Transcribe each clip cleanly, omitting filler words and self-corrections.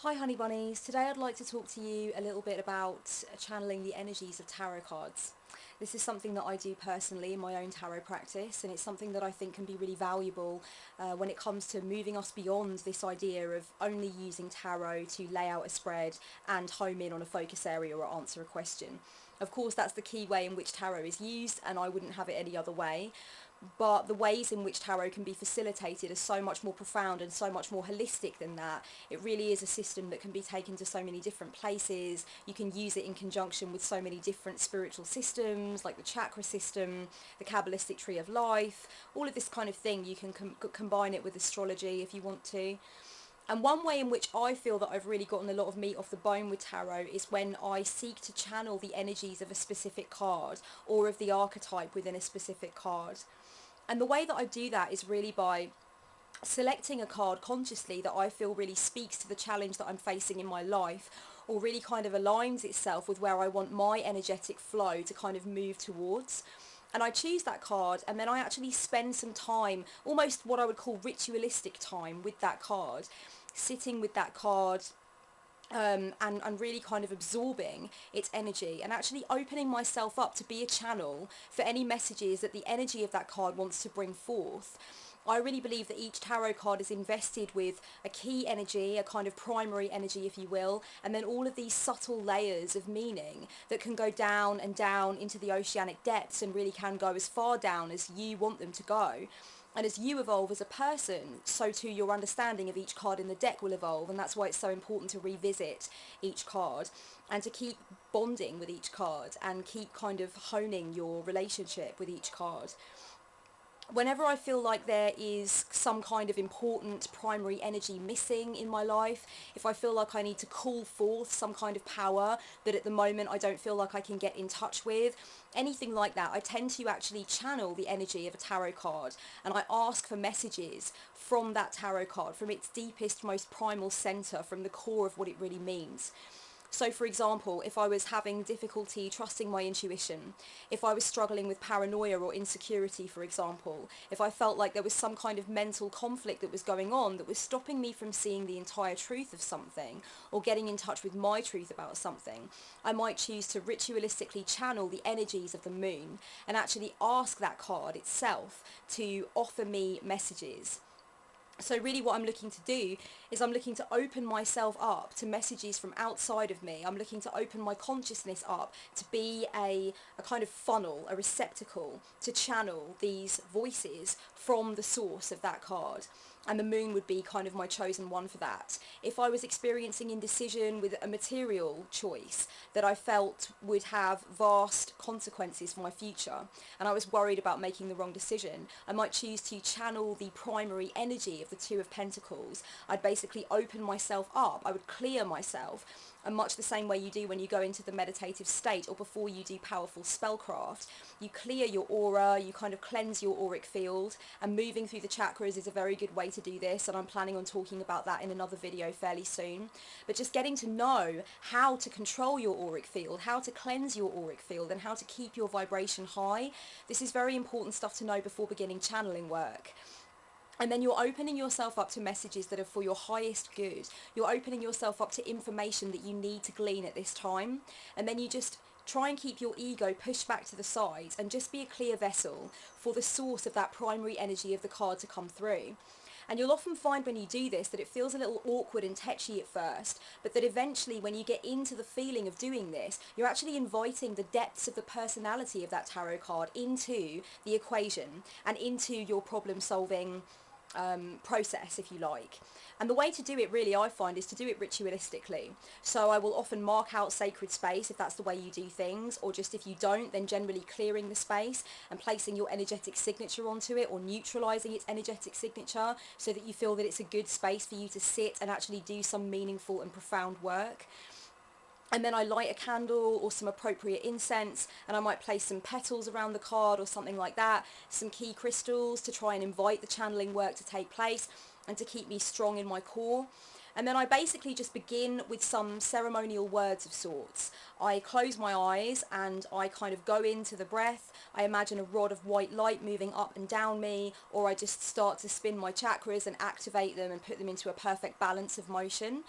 Hi honey bunnies, today I'd like to talk to you a little bit about channeling the energies of tarot cards. This is something that I do personally in my own tarot practice, and it's something that I think can be really valuable when it comes to moving us beyond this idea of only using tarot to lay out a spread and home in on a focus area or answer a question. Of course, that's the key way in which tarot is used, and I wouldn't have it any other way. But the ways in which tarot can be facilitated are so much more profound and so much more holistic than that. It really is a system that can be taken to so many different places. You can use it in conjunction with so many different spiritual systems, like the chakra system, the Kabbalistic tree of life, all of this kind of thing. You can combine it with astrology if you want to. And one way in which I feel that I've really gotten a lot of meat off the bone with tarot is when I seek to channel the energies of a specific card or of the archetype within a specific card. And the way that I do that is really by selecting a card consciously that I feel really speaks to the challenge that I'm facing in my life, or really kind of aligns itself with where I want my energetic flow to kind of move towards. And I choose that card, and then I actually spend some time, almost what I would call ritualistic time, with that card, sitting with that card, and really kind of absorbing its energy and actually opening myself up to be a channel for any messages that the energy of that card wants to bring forth. I really believe that each tarot card is invested with a key energy, a kind of primary energy, if you will, and then all of these subtle layers of meaning that can go down and down into the oceanic depths and really can go as far down as you want them to go. And as you evolve as a person, so too your understanding of each card in the deck will evolve, and that's why it's so important to revisit each card and to keep bonding with each card and keep kind of honing your relationship with each card. Whenever I feel like there is some kind of important primary energy missing in my life, if I feel like I need to call forth some kind of power that at the moment I don't feel like I can get in touch with, anything like that, I tend to actually channel the energy of a tarot card, and I ask for messages from that tarot card, from its deepest, most primal center, from the core of what it really means. So for example, if I was having difficulty trusting my intuition, if I was struggling with paranoia or insecurity, for example, if I felt like there was some kind of mental conflict that was going on that was stopping me from seeing the entire truth of something or getting in touch with my truth about something, I might choose to ritualistically channel the energies of the moon and actually ask that card itself to offer me messages. So really what I'm looking to do is I'm looking to open myself up to messages from outside of me. I'm looking to open my consciousness up to be a kind of funnel, a receptacle to channel these voices from the source of that card. And the moon would be kind of my chosen one for that. If I was experiencing indecision with a material choice that I felt would have vast consequences for my future, and I was worried about making the wrong decision, I might choose to channel the primary energy of the Two of Pentacles. I'd basically open myself up, I would clear myself, and much the same way you do when you go into the meditative state or before you do powerful spellcraft. You clear your aura, you kind of cleanse your auric field, and moving through the chakras is a very good way to do this, and I'm planning on talking about that in another video fairly soon. But just getting to know how to control your auric field, how to cleanse your auric field, and how to keep your vibration high, this is very important stuff to know before beginning channeling work. And then you're opening yourself up to messages that are for your highest good. You're opening yourself up to information that you need to glean at this time. And then you just try and keep your ego pushed back to the side and just be a clear vessel for the source of that primary energy of the card to come through. And you'll often find when you do this that it feels a little awkward and tetchy at first, but that eventually when you get into the feeling of doing this, you're actually inviting the depths of the personality of that tarot card into the equation and into your problem solving process, if you like. And the way to do it really, I find, is to do it ritualistically. So I will often mark out sacred space if that's the way you do things, or just if you don't, then generally clearing the space and placing your energetic signature onto it, or neutralizing its energetic signature so that you feel that it's a good space for you to sit and actually do some meaningful and profound work. And then I light a candle or some appropriate incense, and I might place some petals around the card or something like that, some key crystals to try and invite the channeling work to take place and to keep me strong in my core. And then I basically just begin with some ceremonial words of sorts. I close my eyes and I kind of go into the breath. I imagine a rod of white light moving up and down me, or I just start to spin my chakras and activate them and put them into a perfect balance of motion.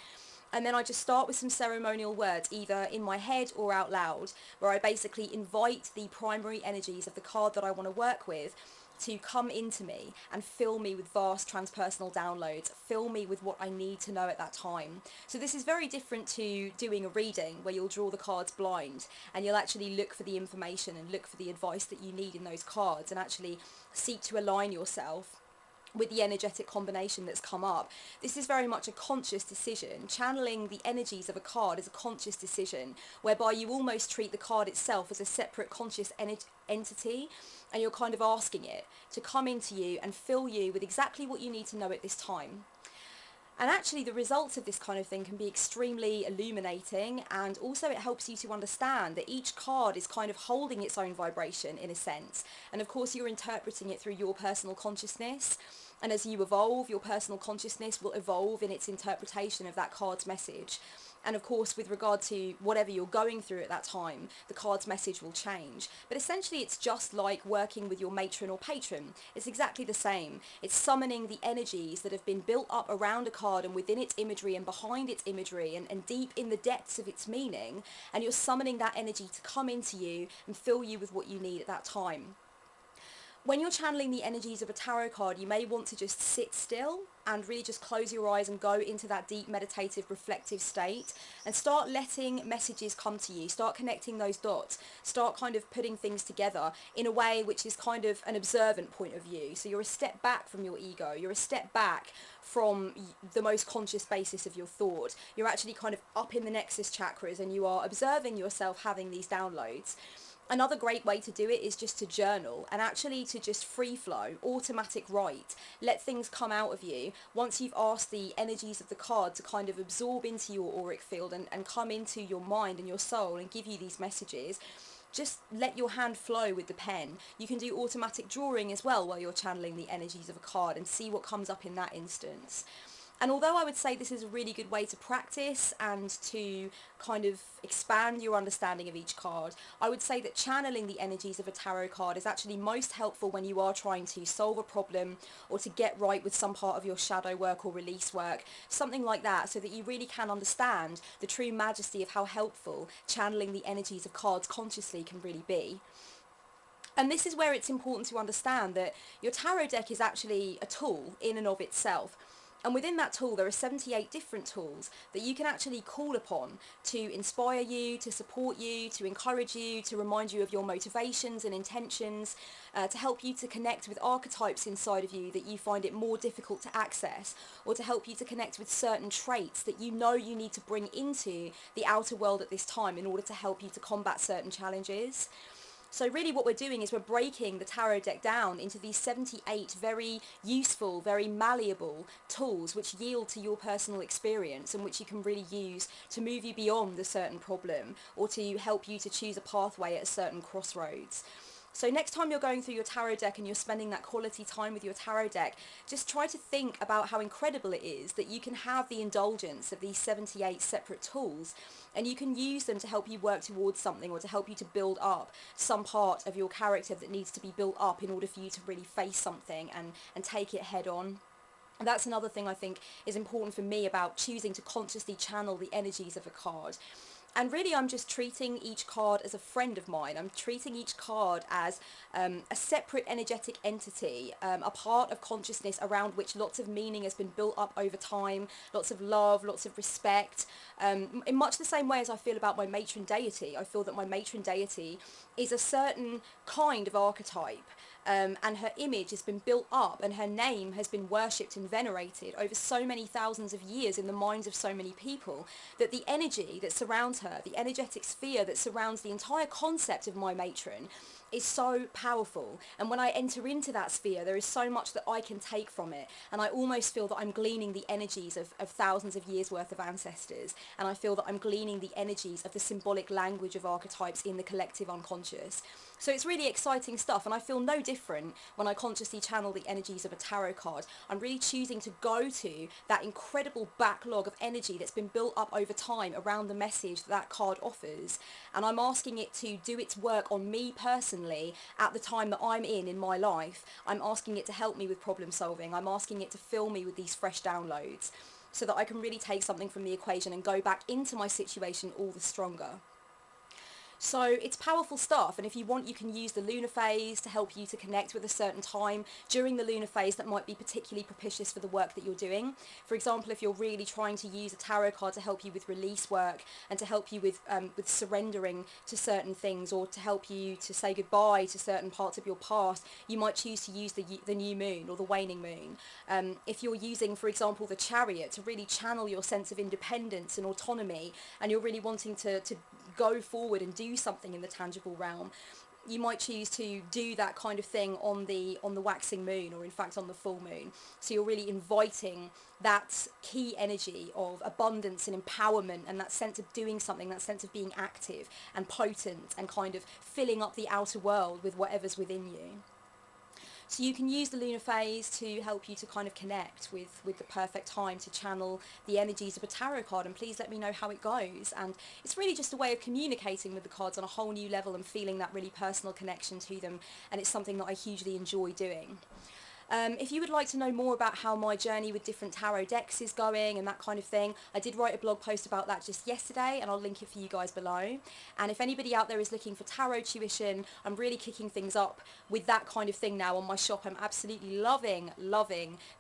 And then I just start with some ceremonial words, either in my head or out loud, where I basically invite the primary energies of the card that I want to work with to come into me and fill me with vast transpersonal downloads, fill me with what I need to know at that time. So this is very different to doing a reading where you'll draw the cards blind and you'll actually look for the information and look for the advice that you need in those cards and actually seek to align yourself with the energetic combination that's come up. This is very much a conscious decision. Channeling the energies of a card is a conscious decision, whereby you almost treat the card itself as a separate conscious entity, and you're kind of asking it to come into you and fill you with exactly what you need to know at this time. And actually the results of this kind of thing can be extremely illuminating, and also it helps you to understand that each card is kind of holding its own vibration in a sense. And of course you're interpreting it through your personal consciousness. And as you evolve, your personal consciousness will evolve in its interpretation of that card's message. And of course, with regard to whatever you're going through at that time, the card's message will change. But essentially, it's just like working with your matron or patron. It's exactly the same. It's summoning the energies that have been built up around a card and within its imagery and behind its imagery and deep in the depths of its meaning. And you're summoning that energy to come into you and fill you with what you need at that time. When you're channeling the energies of a tarot card, you may want to just sit still and really just close your eyes and go into that deep meditative reflective state and start letting messages come to you. Start connecting those dots. Start kind of putting things together in a way which is kind of an observant point of view. So you're a step back from your ego. You're a step back from the most conscious basis of your thought. You're actually kind of up in the nexus chakras and you are observing yourself having these downloads. Another great way to do it is just to journal and actually to just free flow, automatic write, let things come out of you. Once you've asked the energies of the card to kind of absorb into your auric field and come into your mind and your soul and give you these messages, just let your hand flow with the pen. You can do automatic drawing as well while you're channeling the energies of a card and see what comes up in that instance. And although I would say this is a really good way to practice and to kind of expand your understanding of each card, I would say that channeling the energies of a tarot card is actually most helpful when you are trying to solve a problem or to get right with some part of your shadow work or release work, something like that, so that you really can understand the true majesty of how helpful channeling the energies of cards consciously can really be. And this is where it's important to understand that your tarot deck is actually a tool in and of itself. And within that tool, there are 78 different tools that you can actually call upon to inspire you, to support you, to encourage you, to remind you of your motivations and intentions, to help you to connect with archetypes inside of you that you find it more difficult to access, or to help you to connect with certain traits that you know you need to bring into the outer world at this time in order to help you to combat certain challenges. So really what we're doing is we're breaking the tarot deck down into these 78 very useful, very malleable tools which yield to your personal experience and which you can really use to move you beyond a certain problem or to help you to choose a pathway at a certain crossroads. So next time you're going through your tarot deck and you're spending that quality time with your tarot deck, just try to think about how incredible it is that you can have the indulgence of these 78 separate tools and you can use them to help you work towards something or to help you to build up some part of your character that needs to be built up in order for you to really face something and take it head on. And that's another thing I think is important for me about choosing to consciously channel the energies of a card. And really I'm just treating each card as a friend of mine. I'm treating each card as a separate energetic entity, a part of consciousness around which lots of meaning has been built up over time, lots of love, lots of respect. In much the same way as I feel about my matron deity, I feel that my matron deity is a certain kind of archetype. And her image has been built up and her name has been worshipped and venerated over so many thousands of years in the minds of so many people that the energy that surrounds her, the energetic sphere that surrounds the entire concept of my matron is so powerful. And when I enter into that sphere, there is so much that I can take from it. And I almost feel that I'm gleaning the energies of thousands of years worth of ancestors. And I feel that I'm gleaning the energies of the symbolic language of archetypes in the collective unconscious. So it's really exciting stuff, and I feel no different when I consciously channel the energies of a tarot card. I'm really choosing to go to that incredible backlog of energy that's been built up over time around the message that card offers, and I'm asking it to do its work on me personally at the time that I'm in my life. I'm asking it to help me with problem solving. I'm asking it to fill me with these fresh downloads. so that I can really take something from the equation and go back into my situation all the stronger. So it's powerful stuff, and if you want, you can use the lunar phase to help you to connect with a certain time during the lunar phase that might be particularly propitious for the work that you're doing. For example, if you're really trying to use a tarot card to help you with release work and to help you with surrendering to certain things, or to help you to say goodbye to certain parts of your past, you might choose to use the new moon or the waning moon. If you're using, for example, the Chariot to really channel your sense of independence and autonomy, and you're really wanting to go forward and do something in the tangible realm, you might choose to do that kind of thing on the waxing moon, or in fact on the full moon. So you're really inviting that key energy of abundance and empowerment, and that sense of doing something, that sense of being active and potent, and kind of filling up the outer world with whatever's within you. So you can use the lunar phase to help you to kind of connect with the perfect time to channel the energies of a tarot card, and please let me know how it goes. And it's really just a way of communicating with the cards on a whole new level and feeling that really personal connection to them, and it's something that I hugely enjoy doing. If you would like to know more about how my journey with different tarot decks is going and that kind of thing, I did write a blog post about that just yesterday, and I'll link it for you guys below. And if anybody out there is looking for tarot tuition, I'm really kicking things up with that kind of thing now on my shop. I'm absolutely loving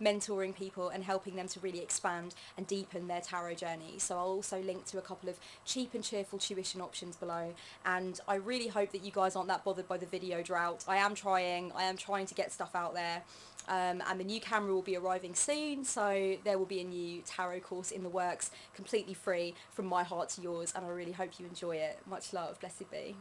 mentoring people and helping them to really expand and deepen their tarot journey. So I'll also link to a couple of cheap and cheerful tuition options below, and I really hope that you guys aren't that bothered by the video drought. I am trying to get stuff out there. And the new camera will be arriving soon, so there will be a new tarot course in the works, completely free, from my heart to yours, and I really hope you enjoy it. Much love. Blessed be.